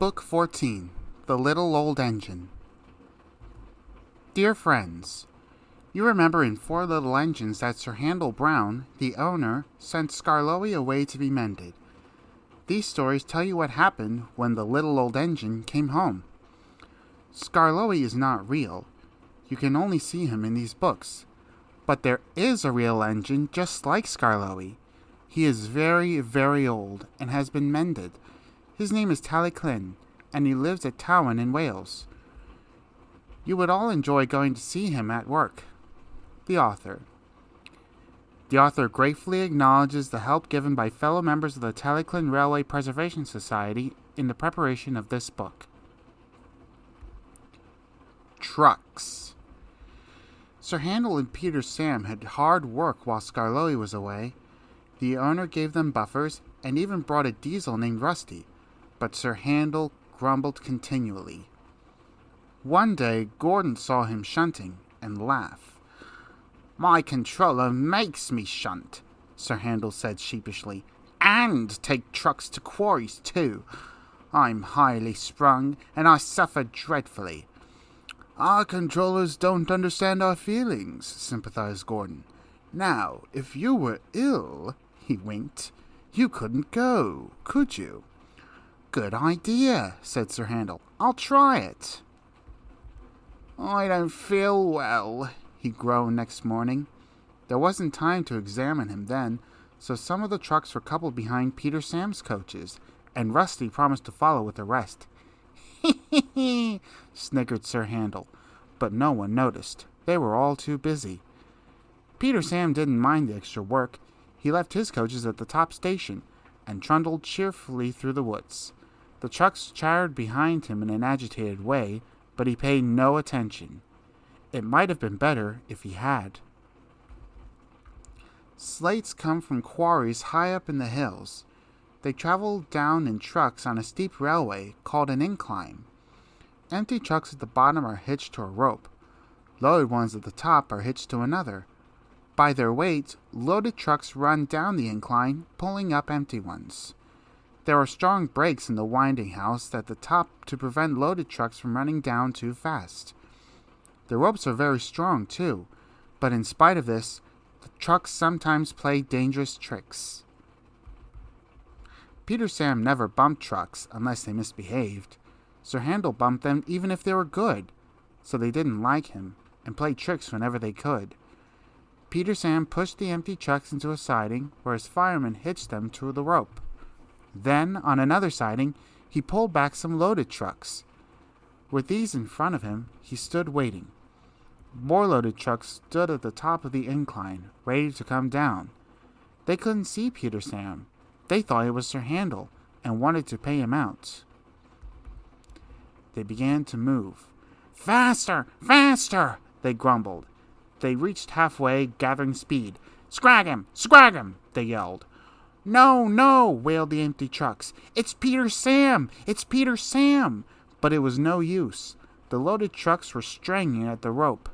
Book 14, The Little Old Engine. Dear friends, you remember in Four Little Engines that Sir Handel Brown, the owner, sent Skarloey away to be mended. These stories tell you what happened when the little old engine came home. Skarloey is not real. You can only see him in these books. But there is a real engine just like Skarloey. He is very, very old and has been mended. His name is Talyllyn, and he lives at Towyn in Wales. You would all enjoy going to see him at work. The author. The author gratefully acknowledges the help given by fellow members of the Talyllyn Railway Preservation Society in the preparation of this book. Trucks. Sir Handel and Peter Sam had hard work while Skarloey was away. The owner gave them buffers and even brought a diesel named Rusty, but Sir Handel grumbled continually. One day, Gordon saw him shunting and laughed. "My controller makes me shunt," Sir Handel said sheepishly, "and take trucks to quarries too. I'm highly sprung, and I suffer dreadfully." "Our controllers don't understand our feelings," sympathized Gordon. "Now, if you were ill," he winked, "you couldn't go, could you?" "Good idea," said Sir Handel. "I'll try it." "I don't feel well," he groaned next morning. There wasn't time to examine him then, so some of the trucks were coupled behind Peter Sam's coaches, and Rusty promised to follow with the rest. "Hee," snickered Sir Handel, but no one noticed. They were all too busy. Peter Sam didn't mind the extra work. He left his coaches at the top station and trundled cheerfully through the woods. The trucks chattered behind him in an agitated way, but he paid no attention. It might have been better if he had. Slates come from quarries high up in the hills. They travel down in trucks on a steep railway called an incline. Empty trucks at the bottom are hitched to a rope. Loaded ones at the top are hitched to another. By their weight, loaded trucks run down the incline, pulling up empty ones. There are strong brakes in the winding house at the top to prevent loaded trucks from running down too fast. The ropes are very strong, too, but in spite of this, the trucks sometimes play dangerous tricks. Peter Sam never bumped trucks unless they misbehaved. Sir Handel bumped them even if they were good, so they didn't like him and played tricks whenever they could. Peter Sam pushed the empty trucks into a siding where his firemen hitched them to the rope. Then, on another siding, he pulled back some loaded trucks. With these in front of him, he stood waiting. More loaded trucks stood at the top of the incline, ready to come down. They couldn't see Peter Sam. They thought it was Sir Handel, and wanted to pay him out. They began to move. "Faster! Faster!" they grumbled. They reached halfway, gathering speed. "Scrag him! Scrag him!" they yelled. "No, no!" wailed the empty trucks. "It's Peter Sam! It's Peter Sam!" But it was no use. The loaded trucks were straining at the rope.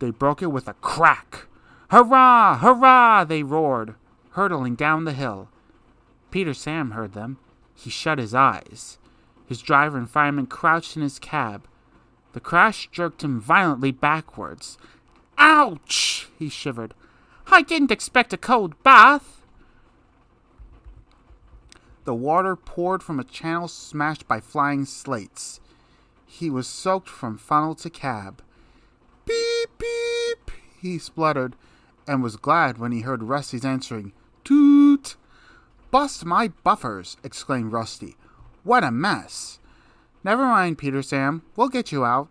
They broke it with a crack. "Hurrah! Hurrah!" they roared, hurtling down the hill. Peter Sam heard them. He shut his eyes. His driver and fireman crouched in his cab. The crash jerked him violently backwards. "Ouch!" he shivered. "I didn't expect a cold bath." The water poured from a channel smashed by flying slates. He was soaked from funnel to cab. "Beep, beep," he spluttered, and was glad when he heard Rusty's answering toot. "Bust my buffers!" exclaimed Rusty. "What a mess!" "Never mind, Peter Sam. We'll get you out."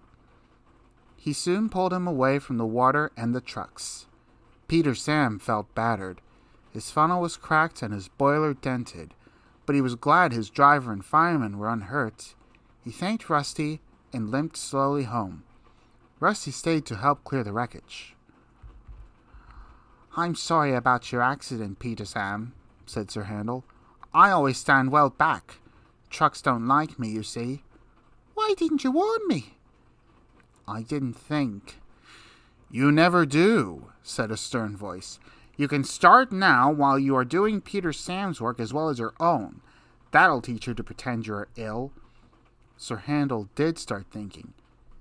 He soon pulled him away from the water and the trucks. Peter Sam felt battered. His funnel was cracked and his boiler dented, but he was glad his driver and fireman were unhurt. He thanked Rusty and limped slowly home. Rusty stayed to help clear the wreckage. "I'm sorry about your accident, Peter Sam," said Sir Handel. "I always stand well back. Trucks don't like me, you see." "Why didn't you warn me?" "I didn't think." "You never do," said a stern voice. "You can start now while you are doing Peter Sam's work as well as your own. That'll teach you to pretend you're ill. Sir Handel did start thinking.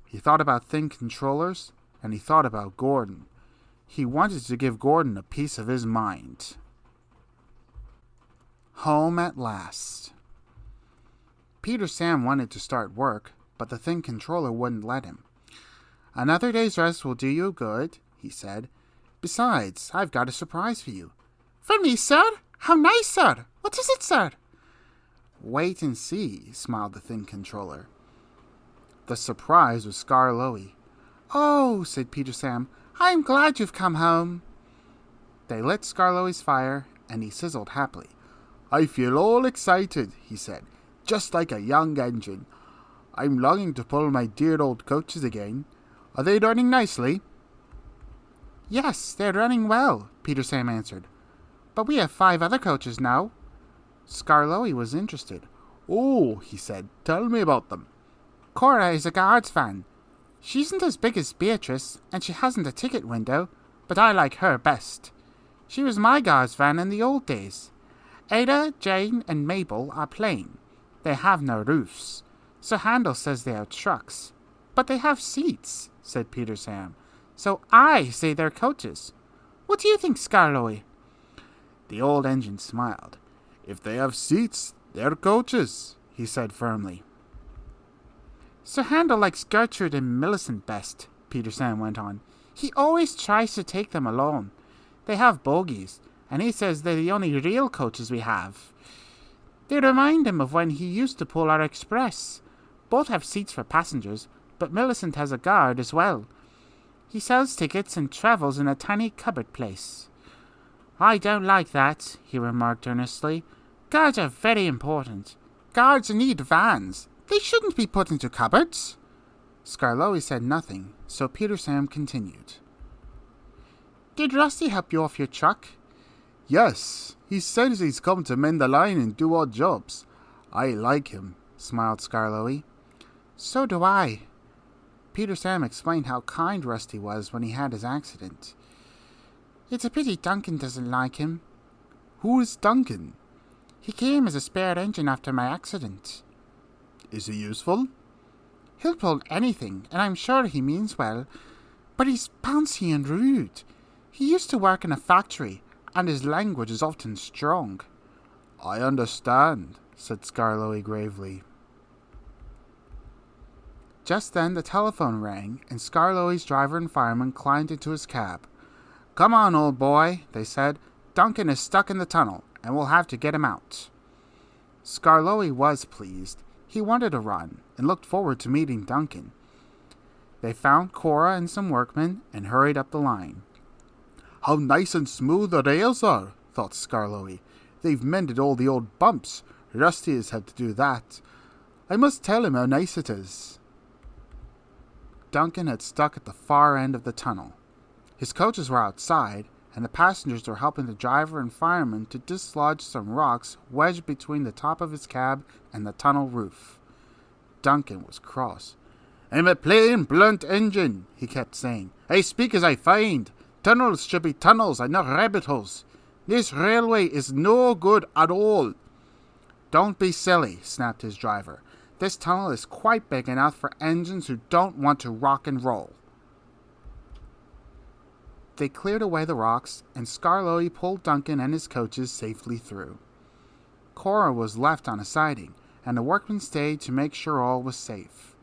He thought about thin controllers, and he thought about Gordon. He wanted to give Gordon a piece of his mind. Home at last. Peter Sam wanted to start work, but the thin controller wouldn't let him. "Another day's rest will do you good," he said. "Besides, I've got a surprise for you." "For me, sir? How nice, sir! What is it, sir?" "Wait and see," smiled the thin controller. The surprise was Skarloey. "Oh," said Peter Sam, "I'm glad you've come home." They lit Skarloey's fire, and he sizzled happily. "I feel all excited," he said, "just like a young engine. I'm longing to pull my dear old coaches again. Are they running nicely?" "Yes, they're running well," Peter Sam answered. "But we have 5 other coaches now." Skarloey was interested. "Oh," he said, "tell me about them." "Cora is a Guards fan. She isn't as big as Beatrice, and she hasn't a ticket window, but I like her best. She was my Guards fan in the old days. Ada, Jane, and Mabel are plain. They have no roofs. Sir Handel says they are trucks. But they have seats," said Peter Sam. "So I say they're coaches. What do you think, Skarloey?" The old engine smiled. "If they have seats, they're coaches," he said firmly. "Sir Handel likes Gertrude and Millicent best," Peter Sam went on. "He always tries to take them alone. They have bogies, and he says they're the only real coaches we have. They remind him of when he used to pull our express. Both have seats for passengers, but Millicent has a guard as well. He sells tickets and travels in a tiny cupboard place." "I don't like that," he remarked earnestly. "Guards are very important. Guards need vans. They shouldn't be put into cupboards." Skarloey said nothing, so Peter Sam continued. "Did Rusty help you off your truck?" "Yes, he says he's come to mend the line and do odd jobs. I like him," smiled Skarloey. "So do I." Peter Sam explained how kind Rusty was when he had his accident. "It's a pity Duncan doesn't like him." "Who is Duncan?" "He came as a spare engine after my accident." "Is he useful?" "He'll pull anything, and I'm sure he means well. But he's bouncy and rude. He used to work in a factory, and his language is often strong." "I understand," said Skarloey gravely. Just then the telephone rang, and Skarloey's driver and fireman climbed into his cab. "Come on, old boy," they said. "Duncan is stuck in the tunnel, and we'll have to get him out." Skarloey was pleased. He wanted a run, and looked forward to meeting Duncan. They found Cora and some workmen, and hurried up the line. "How nice and smooth the rails are," thought Skarloey. "They've mended all the old bumps. Rusty has had to do that. I must tell him how nice it is." Duncan had stuck at the far end of the tunnel. His coaches were outside, and the passengers were helping the driver and fireman to dislodge some rocks wedged between the top of his cab and the tunnel roof. Duncan was cross. "I'm a plain, blunt engine," he kept saying. "I speak as I find. Tunnels should be tunnels and not rabbit holes. This railway is no good at all." "Don't be silly," snapped his driver. "This tunnel is quite big enough for engines who don't want to rock and roll." They cleared away the rocks, and Skarloey pulled Duncan and his coaches safely through. Cora was left on a siding, and the workmen stayed to make sure all was safe.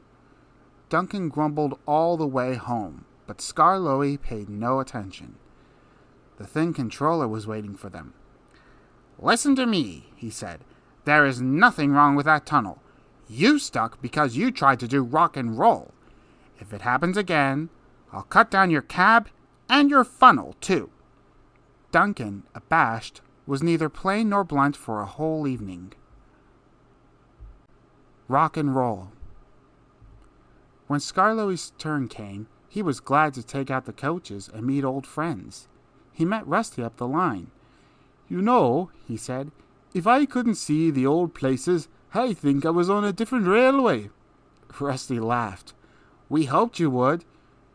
Duncan grumbled all the way home, but Skarloey paid no attention. The thin controller was waiting for them. "Listen to me," he said. "There is nothing wrong with that tunnel. You stuck because you tried to do rock and roll. If it happens again, I'll cut down your cab and your funnel, too." Duncan, abashed, was neither plain nor blunt for a whole evening. Rock and roll. When Skarloey's turn came, he was glad to take out the coaches and meet old friends. He met Rusty up the line. "You know," he said, "if I couldn't see the old places, I think I was on a different railway." Rusty laughed. "We hoped you would.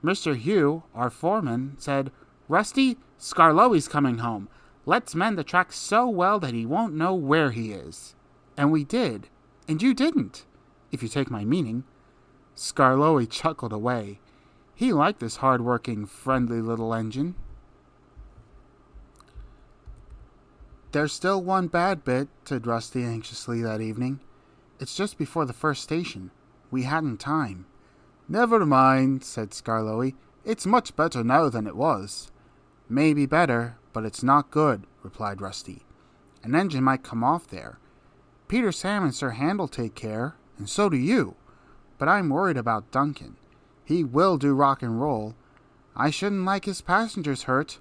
Mr. Hugh, our foreman, said, 'Rusty, Skarloey's coming home. Let's mend the track so well that he won't know where he is.' And we did. And you didn't. if you take my meaning. Skarloey chuckled away. He liked this hard-working, friendly little engine. There's still one bad bit, said Rusty anxiously that evening. It's just before the first station. We hadn't time. Never mind, said Skarloey. It's much better now than it was. Maybe better, but it's not good, replied Rusty. An engine might come off there. Peter, Sam, and Sir Handel take care, and so do you. But I'm worried about Duncan. He will do rock and roll. I shouldn't like his passengers hurt.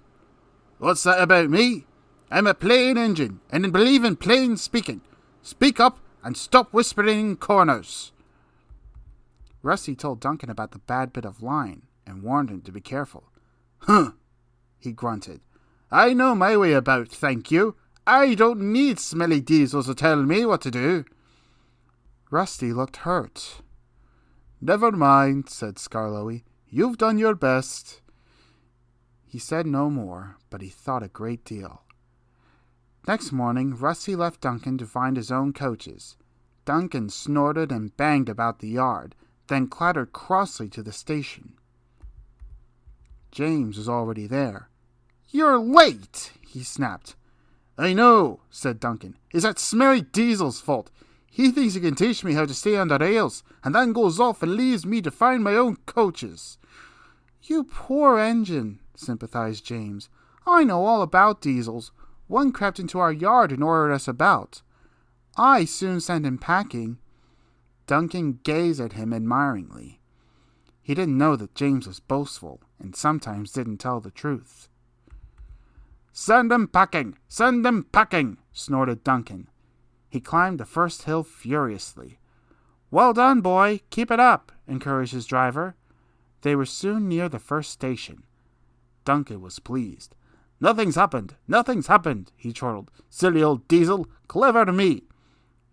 What's that about me? I'm a plain engine, and believe in plain speaking. Speak up and stop whispering in corners. Rusty told Duncan about the bad bit of line and warned him to be careful. Huh, he grunted. I know my way about, thank you. I don't need smelly diesels to tell me what to do. Rusty looked hurt. Never mind, said Skarloey. You've done your best. He said no more, but he thought a great deal. Next morning, Rusty left Duncan to find his own coaches. Duncan snorted and banged about the yard, then clattered crossly to the station. James was already there. You're late, he snapped. I know, said Duncan. It's that smelly diesel's fault. He thinks he can teach me how to stay on the rails, and then goes off and leaves me to find my own coaches. You poor engine, sympathized James. I know all about diesels. One crept into our yard and ordered us about. I soon sent him packing. Duncan gazed at him admiringly. He didn't know that James was boastful, and sometimes didn't tell the truth. Send him packing! Send him packing! Snorted Duncan. He climbed the first hill furiously. Well done, boy! Keep it up! Encouraged his driver. They were soon near the first station. Duncan was pleased. Nothing's happened! Nothing's happened! He chortled. Silly old diesel! Clever to me!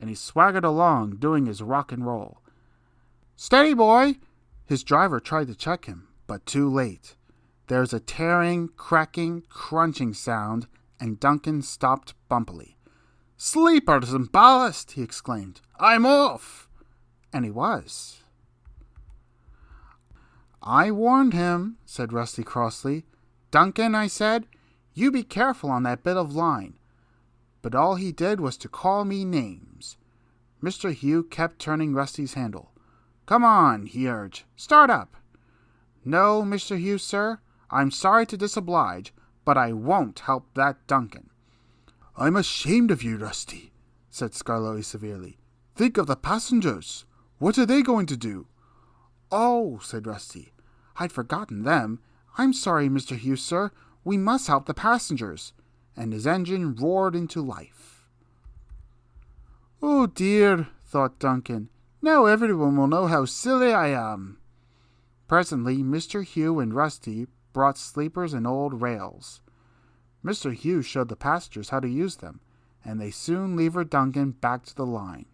And he swaggered along, doing his rock and roll. Steady, boy! His driver tried to check him, but too late. There was a tearing, cracking, crunching sound, and Duncan stopped bumpily. Sleepers and ballast! He exclaimed. I'm off! And he was. I warned him, said Rusty crossly. Duncan, I said, you be careful on that bit of line. But all he did was to call me names. Mr. Hugh kept turning Rusty's handle. Come on, he urged. Start up. No, Mr. Hugh, sir. I'm sorry to disoblige, but I won't help that Duncan. I'm ashamed of you, Rusty, said Skarloey severely. Think of the passengers. What are they going to do? Oh, said Rusty. I'd forgotten them. I'm sorry, Mr. Hugh, sir. We must help the passengers. And his engine roared into life. Oh dear, thought Duncan. Now everyone will know how silly I am. Presently, Mr. Hugh and Rusty brought sleepers and old rails. Mr. Hugh showed the passengers how to use them, and they soon levered Duncan back to the line.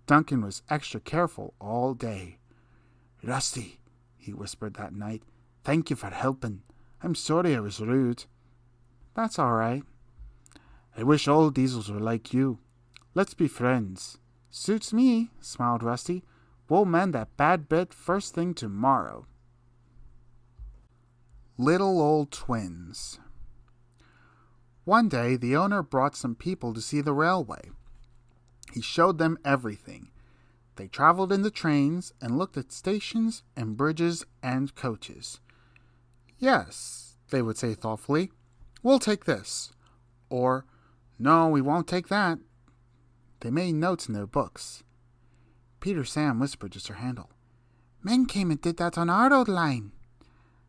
Duncan was extra careful all day. Rusty, he whispered that night, thank you for helping. I'm sorry I was rude. That's all right. I wish all diesels were like you. Let's be friends. Suits me, smiled Rusty. We'll mend that bad bit first thing tomorrow. Little Old Twins. One day, the owner brought some people to see the railway. He showed them everything. They traveled in the trains and looked at stations and bridges and coaches. Yes, they would say thoughtfully, we'll take this. Or, no, we won't take that. They made notes in their books. Peter Sam whispered to Sir Handel, Men came and did that on our old line.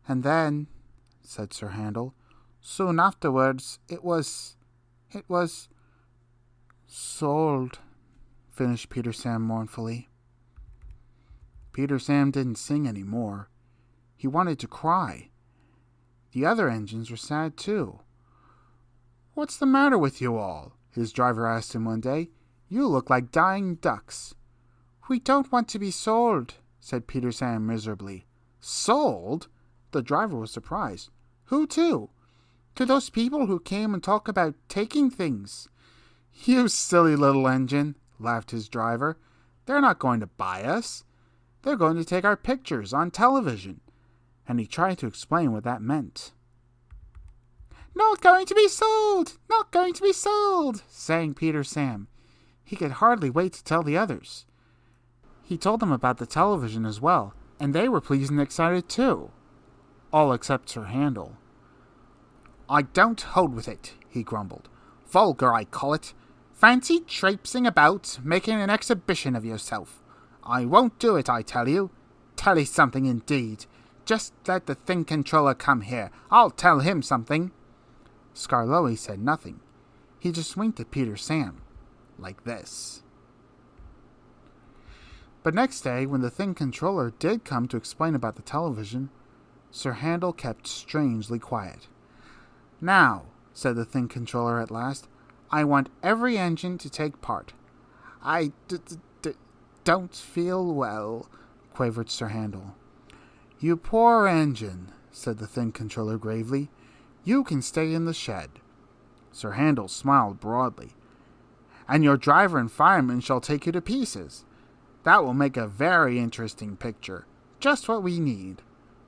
And then, said Sir Handel, soon afterwards, it was sold, finished Peter Sam mournfully. Peter Sam didn't sing any more. He wanted to cry. The other engines were sad too. What's the matter with you all? His driver asked him one day. You look like dying ducks. We don't want to be sold, said Peter Sam miserably. Sold? The driver was surprised. Who to? To those people who came and talk about taking things. You silly little engine, laughed his driver. They're not going to buy us. They're going to take our pictures on television." And he tried to explain what that meant. "Not going to be sold! Not going to be sold!" sang Peter Sam. He could hardly wait to tell the others. He told them about the television as well, and they were pleased and excited too. All except Sir Handel. "I don't hold with it," he grumbled. "Vulgar, I call it. Fancy traipsing about, making an exhibition of yourself. I won't do it, I tell you. Tell you something, indeed. Just let the thing controller come here. I'll tell him something." Skarloey said nothing. He just winked at Peter Sam, like this. But next day, when the thing controller did come to explain about the television, Sir Handel kept strangely quiet. "Now," said the thing controller at last, "I want every engine to take part." "I don't feel well," quavered Sir Handel. "You poor engine," said the thing controller gravely. "You can stay in the shed." Sir Handel smiled broadly. "And your driver and fireman shall take you to pieces. That will make a very interesting picture. Just what we need."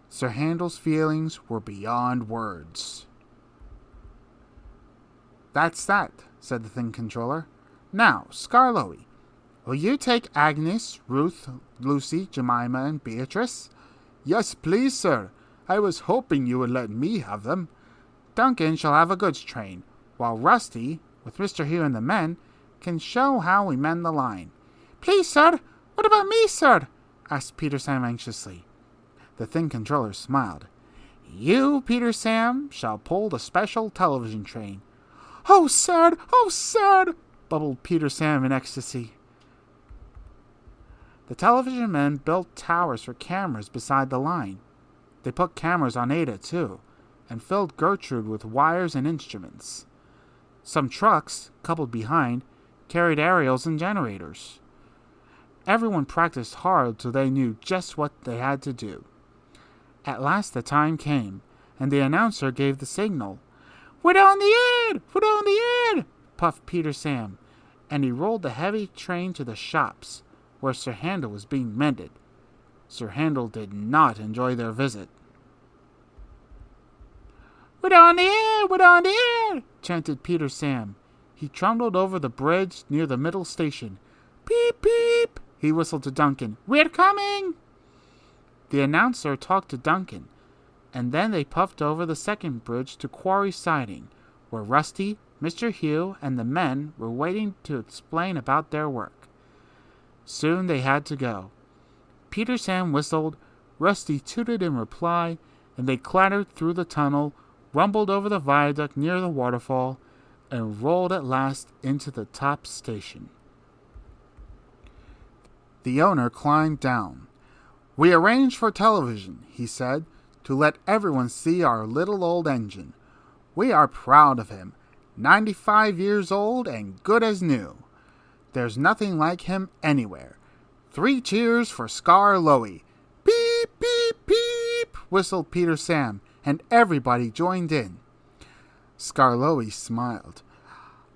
Sir Handel's feelings were beyond words. "That's that," said the thing controller. "Now, Skarloey, will you take Agnes, Ruth, Lucy, Jemima, and Beatrice?" "Yes, please, sir. I was hoping you would let me have them." "Duncan shall have a goods train, while Rusty, with Mr. Hugh and the men, can show how we mend the line." "Please, sir, what about me, sir?" asked Peter Sam anxiously. The thing controller smiled. "You, Peter Sam, shall pull the special television train." "Oh, sir! Oh, sir!" bubbled Peter Sam in ecstasy. The television men built towers for cameras beside the line. They put cameras on Ada, too, and filled Gertrude with wires and instruments. Some trucks, coupled behind, carried aerials and generators. Everyone practiced hard till they knew just what they had to do. At last the time came, and the announcer gave the signal. "We're on the air! We're on the air!" puffed Peter Sam, and he rolled the heavy train to the shops, where Sir Handel was being mended. Sir Handel did not enjoy their visit. "We're on the air! We're on the air!" chanted Peter Sam. He trundled over the bridge near the middle station. "Beep, beep!" he whistled to Duncan. "We're coming!" The announcer talked to Duncan, and then they puffed over the second bridge to Quarry Siding, where Rusty, Mr. Hugh, and the men were waiting to explain about their work. Soon they had to go. Peter Sam whistled, Rusty tooted in reply, and they clattered through the tunnel, rumbled over the viaduct near the waterfall, and rolled at last into the top station. The owner climbed down. "We arranged for television," he said, "to let everyone see our little old engine. We are proud of him. 95 years old and good as new. There's nothing like him anywhere. 3 cheers for Skarloey." "Beep, beep, beep," whistled Peter Sam, and everybody joined in. Skarloey smiled.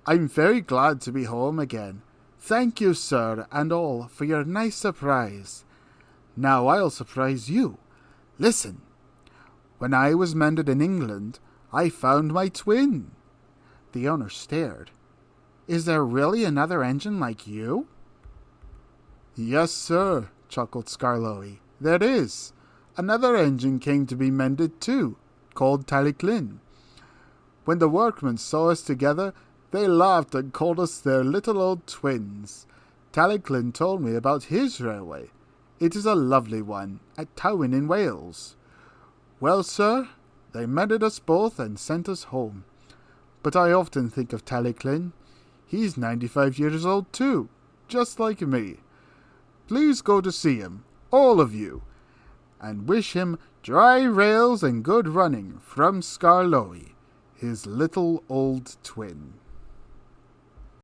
"I'm very glad to be home again. Thank you, sir, and all, for your nice surprise. Now I'll surprise you. Listen. When I was mended in England, I found my twin." The owner stared. "Is there really another engine like you?" "Yes, sir," chuckled Skarloey. "There is. Another engine came to be mended too, called Talyllyn. When the workmen saw us together, they laughed and called us their little old twins. Talyllyn told me about his railway. It is a lovely one, at Towyn in Wales. Well, sir, they mended us both and sent us home. But I often think of Talyllyn. He's 95 years old too, just like me. Please go to see him, all of you, and wish him dry rails and good running from Skarloey, his little old twin."